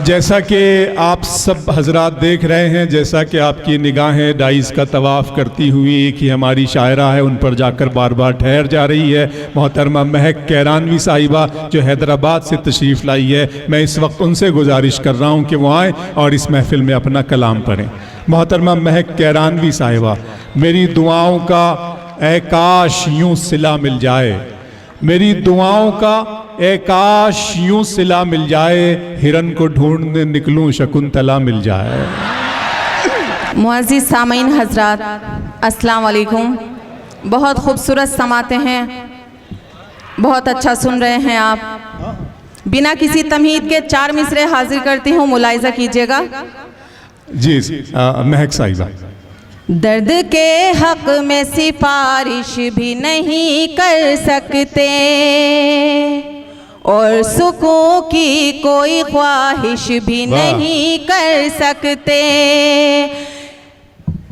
जैसा कि आप सब हजरात देख रहे हैं, जैसा कि आपकी निगाहें डाइस का तवाफ़ करती हुई एक ही हमारी शायरा है उन पर जाकर बार बार ठहर जा रही है, मोहतरमा महक कैरानवी साहिबा जो हैदराबाद से तशरीफ़ लाई है। मैं इस वक्त उनसे गुजारिश कर रहा हूँ कि वो आएँ और इस महफ़िल में अपना कलाम पढ़ें। मोहतरमा महक कैरानवी साहिबा, मेरी दुआओं का ए काश यूँ सिला मिल जाए, मेरी दुआओं का ए काश यूं सिला मिल जाए, हिरन को ढूंढने निकलूं शकुंतला मिल जाए। मुअज़्ज़िज़ सामीन हज़रात, अस्सलाम वालेकुम। बहुत खूबसूरत समाते हैं, बहुत अच्छा सुन रहे हैं आप। बिना किसी तमहीद के 4 मिसरे हाजिर करती हूँ, मुलाहिज़ा कीजिएगा। जी महक साहिबा। दर्द के हक में सिफारिश भी नहीं कर सकते और सुकून की कोई ख्वाहिश भी नहीं कर सकते,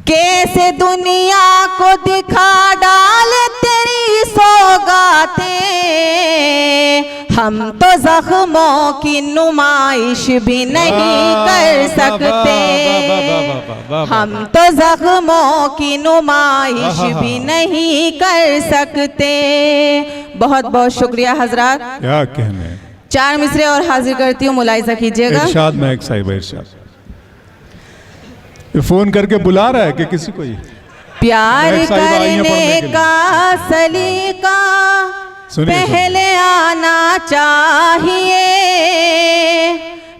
कैसे दुनिया को दिखा डाले तेरी सौगातें, हम तो जख्मों की नुमाइश भी नहीं कर सकते, हम तो जख्मों की नुमाइश भी नहीं कर सकते। बहुत बहुत शुक्रिया हजरात। क्या कहने, 4 मिसरे और हाजिर करती हूँ, मुलाहिज़ा कीजिएगा। इरशाद महक साहिबा, इरशाद। फोन करके बुला रहा है कि किसी को? प्यार करने का सलीका पहले आना चाहिए,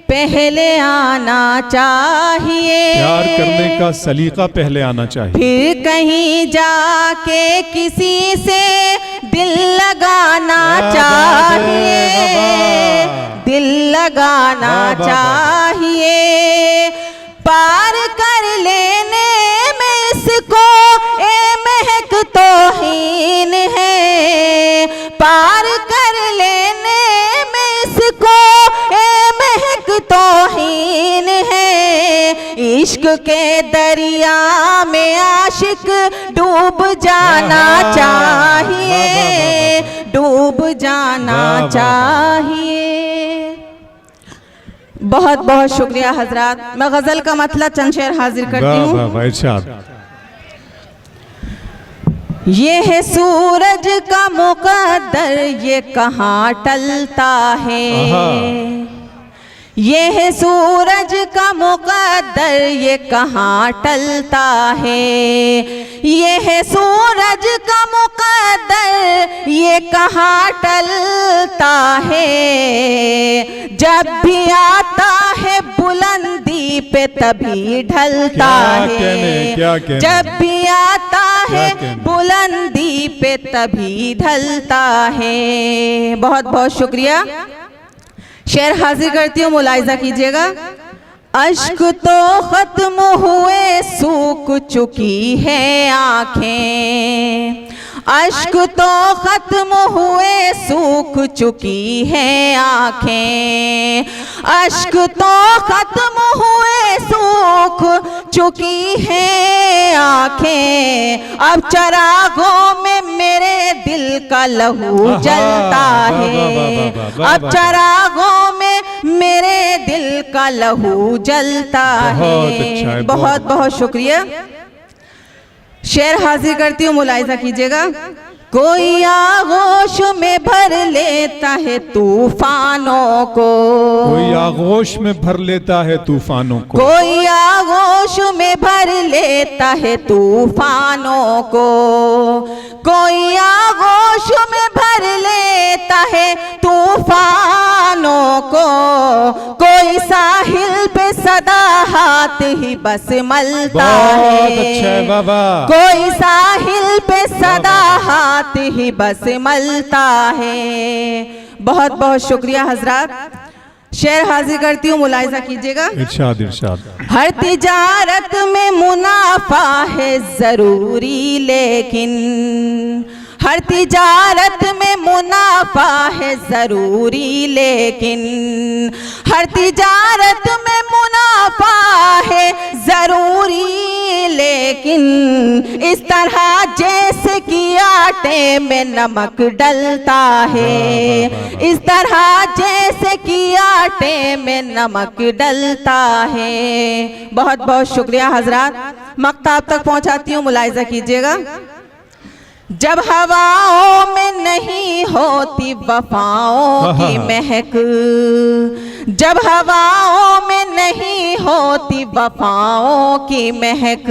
पहले आना चाहिए, प्यार करने का सलीका पहले आना चाहिए, फिर कहीं जाके किसी से दिल लगाना चाहिए, दिल लगाना चाहिए, पार कर लेने में इसको ए महक तौहीन है, पार कर लेने में इसको ए महक तौहीन है, इश्क के दरिया में आशिक डूब जाना चाहिए, डूब जाना चाहिए। बहुत बहुत शुक्रिया हजरात। मैं गजल का मतलब चंद शेर हाजिर करती हूँ। ये है सूरज का मुकद्दर, ये कहाँ टलता है, ये है सूरज का मुकद्दर, ये कहाँ टलता है, ये है सूरज का मुकद्दर, ये कहाँ टलता है, जब भी आता है बुलंदी पे तभी ढलता है, जब भी आता है बुलंदी पे तभी ढलता है। बहुत बहुत शुक्रिया। शेर हाजिर करती हूँ, मुलाहिज़ा कीजिएगा। अश्क तो खत्म हुए सूख चुकी है आँखें, अश्क तो खत्म हुए सूख चुकी है आँखें, अश्क तो खत्म हुए सूख चुकी है आँखें, अब चरागों में मेरे दिल का लहू जलता है, अब चरागों में मेरे दिल का लहू जलता है। बहुत बहुत शुक्रिया। शेर हाजिर करती हूँ, मुलाहिज़ा कीजिएगा। कोई आगोश में भर लेता है तूफानों को, कोई आगोश में भर लेता है तूफानों को, कोई आगोश में भर लेता है तूफानों को, कोई आगोश में भर लेता है तूफानों को, कोई साहिल पे सदा हाथ ही बस मलता है, कोई साहिल पे सदा हाथ ही बस मलता है। बहुत बहुत शुक्रिया हजरात। शेर हाजिर करती हूँ, मुलाहिज़ा कीजिएगा। इरशाद इरशाद। हर तिजारत में मुनाफा है जरूरी, लेकिन हर तिजारत में मुनाफा है जरूरी, लेकिन हर तिजारत में मुनाफा है जरूरी, इस तरह जैसे कि आटे में नमक डलता है, इस तरह जैसे कि आटे में नमक डलता है। बहुत बहुत शुक्रिया हजरात। मक्ताब तक पहुंचाती हूँ, मुलाहिजा कीजिएगा। जब हवाओं में नहीं होती वफाओं की महक, जब हवाओं में नहीं होती वफाओं की महक,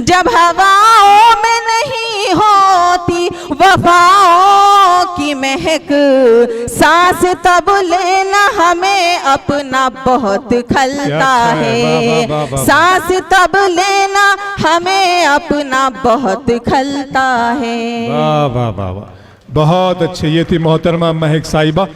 जब हवाओं में नहीं होती वफाओं की महक, सांस तब लेना हमें अपना बहुत खलता है, सांस तब लेना हमें अपना बहुत खलता है। वाह वाह वाह वाह, बहुत अच्छे। ये थी मोहतरमा महक साहिबा।